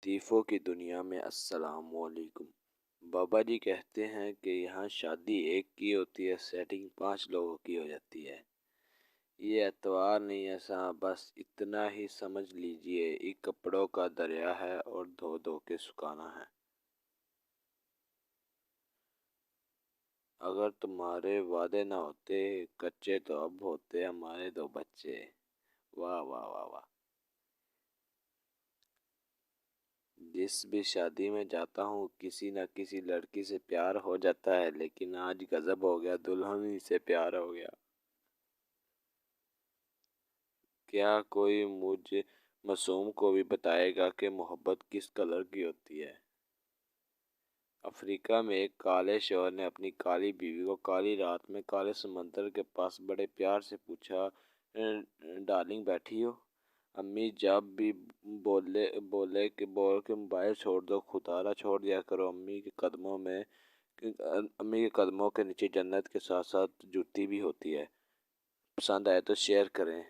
لطیفوں کی دنیا میں السلام علیکم۔ بابا جی کہتے ہیں کہ یہاں شادی ایک کی ہوتی ہے، سیٹنگ 5 لوگوں کی ہو جاتی ہے۔ یہ اتوار نہیں ایسا، بس اتنا ہی سمجھ لیجئے، ایک کپڑوں کا دریا ہے اور دھو دھو کے سکھانا ہے۔ اگر تمہارے وعدے نہ ہوتے کچے تو اب ہوتے ہمارے 2 بچے۔ واہ واہ واہ واہ۔ جس بھی شادی میں جاتا ہوں کسی نہ کسی لڑکی سے پیار ہو جاتا ہے، لیکن آج غضب ہو گیا، دلہن ہی سے پیار ہو گیا۔ کیا کوئی مجھ معصوم کو بھی بتائے گا کہ محبت کس کلر کی ہوتی ہے؟ افریقہ میں ایک کالے شوہر نے اپنی کالی بیوی کو کالی رات میں کالے سمندر کے پاس بڑے پیار سے پوچھا، ڈارلنگ بیٹھی ہو؟ امی جب بھی بول کے موبائل چھوڑ دو، خدارہ چھوڑ دیا کرو۔ امی کے قدموں کے نیچے جنت کے ساتھ ساتھ جوتی بھی ہوتی ہے۔ پسند آئے تو شیئر کریں۔